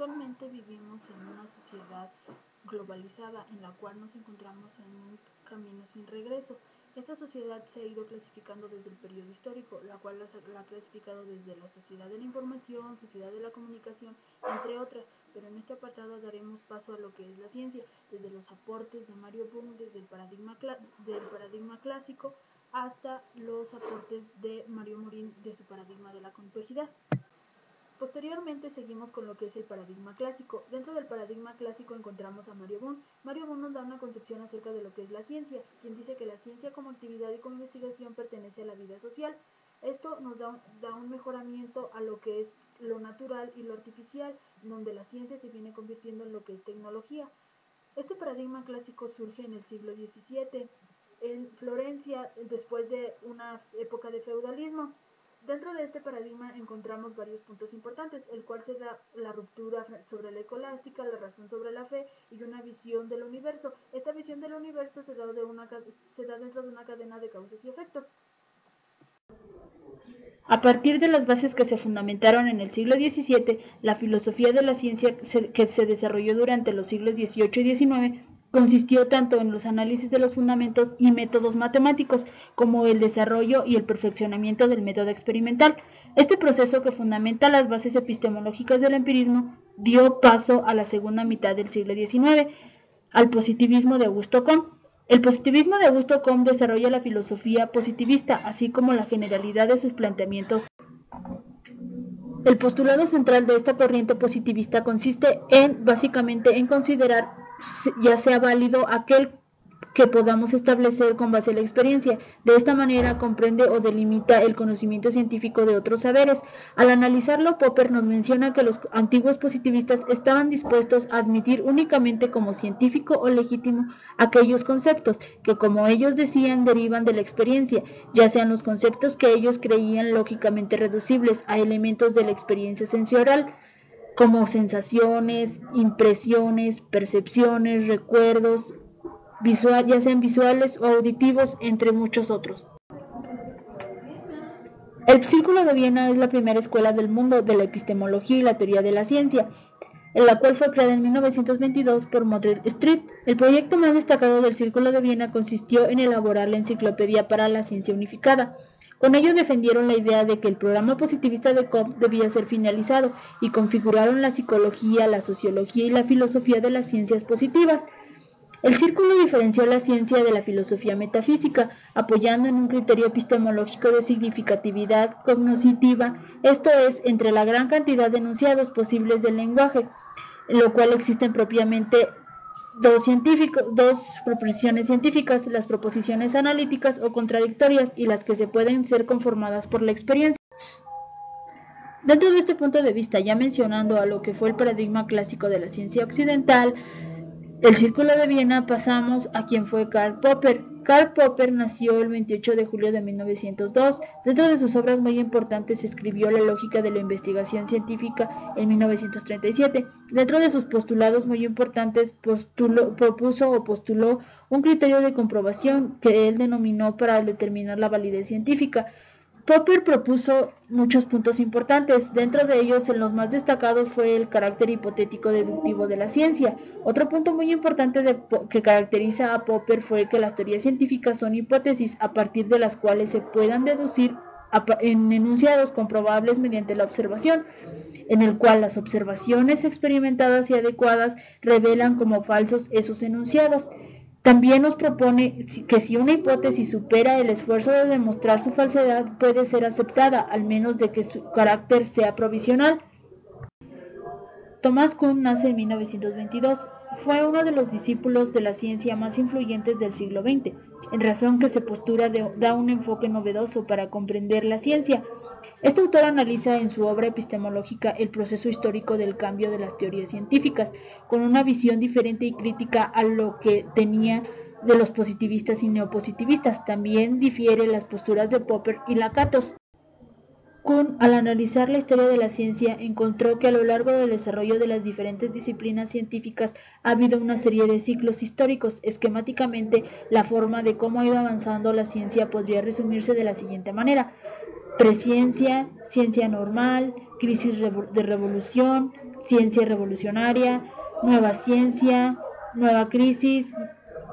Actualmente vivimos en una sociedad globalizada en la cual nos encontramos en un camino sin regreso. Esta sociedad se ha ido clasificando desde el periodo histórico, la cual la ha clasificado desde la sociedad de la información, sociedad de la comunicación, entre otras, pero en este apartado daremos paso a lo que es la ciencia, desde los aportes de Mario Bohm, desde el paradigma clásico, hasta los aportes de Mario Morin de su paradigma de la complejidad. Posteriormente seguimos con lo que es el paradigma clásico. Dentro del paradigma clásico encontramos a Mario Bohm. Mario Bohm nos da una concepción acerca de lo que es la ciencia, quien dice que la ciencia como actividad y como investigación pertenece a la vida social. Esto nos da un mejoramiento a lo que es lo natural y lo artificial, donde la ciencia se viene convirtiendo en lo que es tecnología. Este paradigma clásico surge en el siglo XVII, en Florencia, después de una época de feudalismo. Dentro de este paradigma encontramos varios puntos importantes, el cual se da la ruptura sobre la escolástica, la razón sobre la fe y una visión del universo. Esta visión del universo se da dentro de una cadena de causas y efectos. A partir de las bases que se fundamentaron en el siglo XVII, la filosofía de la ciencia que se desarrolló durante los siglos XVIII y XIX consistió tanto en los análisis de los fundamentos y métodos matemáticos como el desarrollo y el perfeccionamiento del método experimental. Este proceso, que fundamenta las bases epistemológicas del empirismo, dio paso a la segunda mitad del siglo XIX, al positivismo de Augusto Comte. El positivismo de Augusto Comte desarrolla la filosofía positivista, así como la generalidad de sus planteamientos. El postulado central de esta corriente positivista consiste básicamente en considerar ya sea válido aquel que podamos establecer con base en la experiencia. De esta manera comprende o delimita el conocimiento científico de otros saberes. Al analizarlo, Popper nos menciona que los antiguos positivistas estaban dispuestos a admitir únicamente como científico o legítimo aquellos conceptos que, como ellos decían, derivan de la experiencia, ya sean los conceptos que ellos creían lógicamente reducibles a elementos de la experiencia sensorial, como sensaciones, impresiones, percepciones, recuerdos, ya sean visuales o auditivos, entre muchos otros. El Círculo de Viena es la primera escuela del mundo de la epistemología y la teoría de la ciencia, en la cual fue creada en 1922 por Mordred Street. El proyecto más destacado del Círculo de Viena consistió en elaborar la Enciclopedia para la Ciencia Unificada. Con ello defendieron la idea de que el programa positivista de Comte debía ser finalizado y configuraron la psicología, la sociología y la filosofía de las ciencias positivas. El círculo diferenció la ciencia de la filosofía metafísica, apoyando en un criterio epistemológico de significatividad cognoscitiva, esto es, entre la gran cantidad de enunciados posibles del lenguaje, en lo cual existen propiamente dos proposiciones científicas, las proposiciones analíticas o contradictorias y las que se pueden ser conformadas por la experiencia. Dentro de este punto de vista, ya mencionando a lo que fue el paradigma clásico de la ciencia occidental, del Círculo de Viena pasamos a quien fue Karl Popper. Karl Popper nació el 28 de julio de 1902. Dentro de sus obras muy importantes escribió La lógica de la investigación científica en 1937. Dentro de sus postulados muy importantes postuló un criterio de comprobación que él denominó para determinar la validez científica. Popper propuso muchos puntos importantes. Dentro de ellos, en los más destacados fue el carácter hipotético deductivo de la ciencia. Otro punto muy importante que caracteriza a Popper fue que las teorías científicas son hipótesis a partir de las cuales se puedan deducir en enunciados comprobables mediante la observación, en el cual las observaciones experimentadas y adecuadas revelan como falsos esos enunciados. También nos propone que si una hipótesis supera el esfuerzo de demostrar su falsedad, puede ser aceptada, al menos de que su carácter sea provisional. Thomas Kuhn nace en 1922. Fue uno de los discípulos de la ciencia más influyentes del siglo XX, en razón que su postura da un enfoque novedoso para comprender la ciencia. Este autor analiza en su obra epistemológica el proceso histórico del cambio de las teorías científicas, con una visión diferente y crítica a lo que tenía de los positivistas y neopositivistas. También difiere las posturas de Popper y Lakatos. Kuhn, al analizar la historia de la ciencia, encontró que a lo largo del desarrollo de las diferentes disciplinas científicas ha habido una serie de ciclos históricos. Esquemáticamente, la forma de cómo ha ido avanzando la ciencia podría resumirse de la siguiente manera: presciencia, ciencia normal, crisis de revolución, ciencia revolucionaria, nueva ciencia, nueva crisis,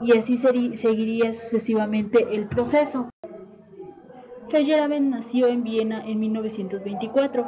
y así seguiría sucesivamente el proceso. Feyerabend nació en Viena en 1924.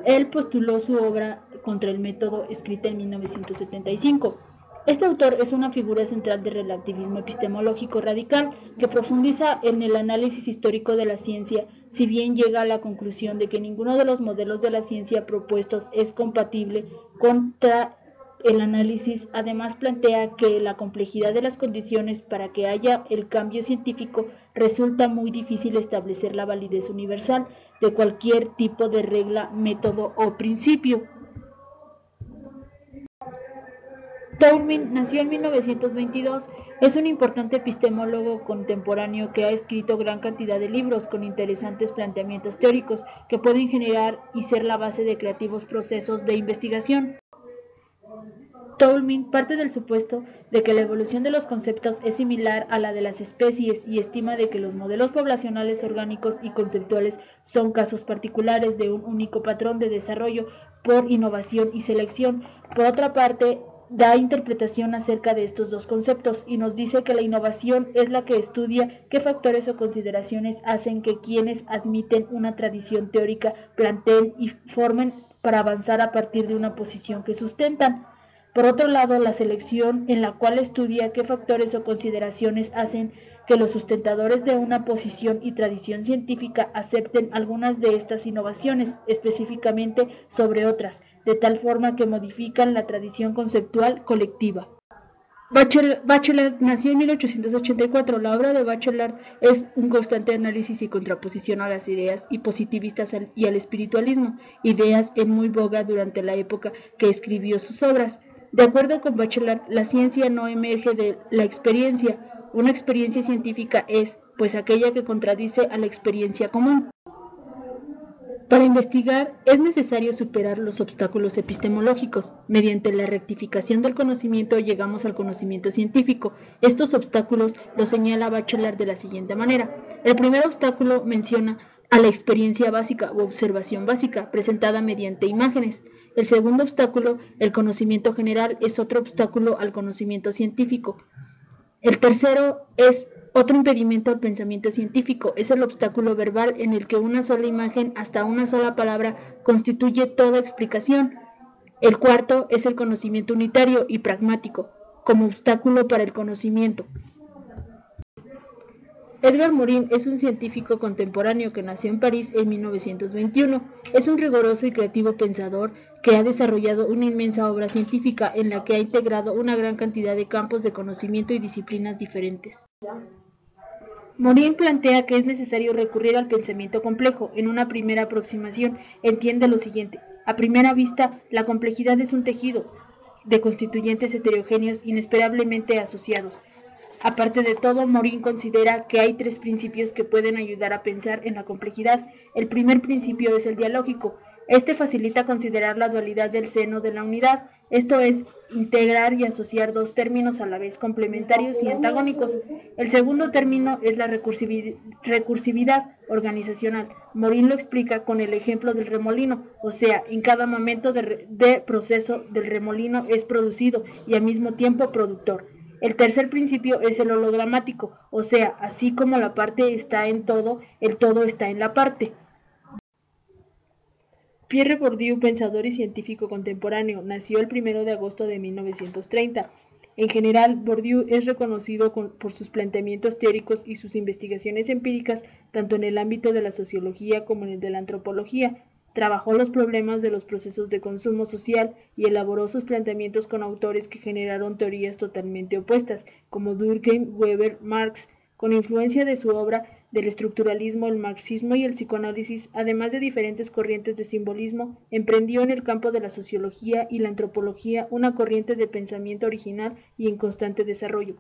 Él postuló su obra Contra el método, escrita en 1975. Este autor es una figura central del relativismo epistemológico radical que profundiza en el análisis histórico de la ciencia, si bien llega a la conclusión de que ninguno de los modelos de la ciencia propuestos es compatible contra el análisis. Además plantea que la complejidad de las condiciones para que haya el cambio científico resulta muy difícil establecer la validez universal de cualquier tipo de regla, método o principio. Toulmin nació en 1922, es un importante epistemólogo contemporáneo que ha escrito gran cantidad de libros con interesantes planteamientos teóricos que pueden generar y ser la base de creativos procesos de investigación. Toulmin parte del supuesto de que la evolución de los conceptos es similar a la de las especies y estima de que los modelos poblacionales orgánicos y conceptuales son casos particulares de un único patrón de desarrollo por innovación y selección. Por otra parte, da interpretación acerca de estos dos conceptos y nos dice que la innovación es la que estudia qué factores o consideraciones hacen que quienes admiten una tradición teórica planteen y formen para avanzar a partir de una posición que sustentan. Por otro lado, la selección, en la cual estudia qué factores o consideraciones hacen que los sustentadores de una posición y tradición científica acepten algunas de estas innovaciones, específicamente sobre otras, de tal forma que modifican la tradición conceptual colectiva. Bachelard nació en 1884. La obra de Bachelard es un constante análisis y contraposición a las ideas y positivistas y al espiritualismo, ideas en muy boga durante la época que escribió sus obras. De acuerdo con Bachelard, la ciencia no emerge de la experiencia. Una experiencia científica es, pues, aquella que contradice a la experiencia común. Para investigar es necesario superar los obstáculos epistemológicos. Mediante la rectificación del conocimiento llegamos al conocimiento científico. Estos obstáculos los señala Bachelard de la siguiente manera. El primer obstáculo menciona a la experiencia básica u observación básica, presentada mediante imágenes. El segundo obstáculo, el conocimiento general, es otro obstáculo al conocimiento científico. El tercero es otro impedimento al pensamiento científico, es el obstáculo verbal en el que una sola imagen, hasta una sola palabra, constituye toda explicación. El cuarto es el conocimiento unitario y pragmático, como obstáculo para el conocimiento. Edgar Morin es un científico contemporáneo que nació en París en 1921. Es un riguroso y creativo pensador que ha desarrollado una inmensa obra científica en la que ha integrado una gran cantidad de campos de conocimiento y disciplinas diferentes. Morin plantea que es necesario recurrir al pensamiento complejo. En una primera aproximación entiende lo siguiente. A primera vista, la complejidad es un tejido de constituyentes heterogéneos inesperablemente asociados. Aparte de todo, Morin considera que hay tres principios que pueden ayudar a pensar en la complejidad. El primer principio es el dialógico. Este facilita considerar la dualidad del seno de la unidad, esto es, integrar y asociar dos términos a la vez complementarios y antagónicos. El segundo término es la recursividad organizacional. Morin lo explica con el ejemplo del remolino, o sea, en cada momento de proceso del remolino es producido y al mismo tiempo productor. El tercer principio es el hologramático, o sea, así como la parte está en todo, el todo está en la parte. Pierre Bourdieu, pensador y científico contemporáneo, nació el 1 de agosto de 1930. En general, Bourdieu es reconocido por sus planteamientos teóricos y sus investigaciones empíricas, tanto en el ámbito de la sociología como en el de la antropología. Trabajó los problemas de los procesos de consumo social y elaboró sus planteamientos con autores que generaron teorías totalmente opuestas, como Durkheim, Weber, Marx. Con influencia de su obra, del estructuralismo, el marxismo y el psicoanálisis, además de diferentes corrientes de simbolismo, emprendió en el campo de la sociología y la antropología una corriente de pensamiento original y en constante desarrollo.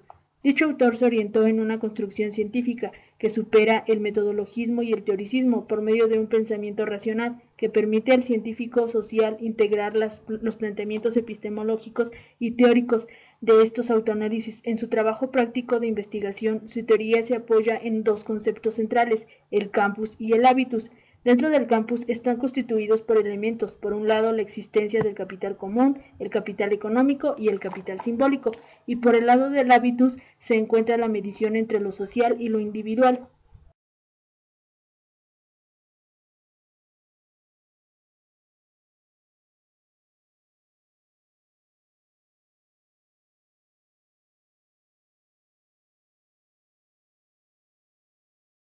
Dicho autor se orientó en una construcción científica que supera el metodologismo y el teoricismo por medio de un pensamiento racional que permite al científico social integrar los planteamientos epistemológicos y teóricos de estos autoanálisis. En su trabajo práctico de investigación, su teoría se apoya en dos conceptos centrales, el campus y el habitus. Dentro del campus están constituidos por elementos, por un lado la existencia del capital común, el capital económico y el capital simbólico, y por el lado del habitus se encuentra la medición entre lo social y lo individual.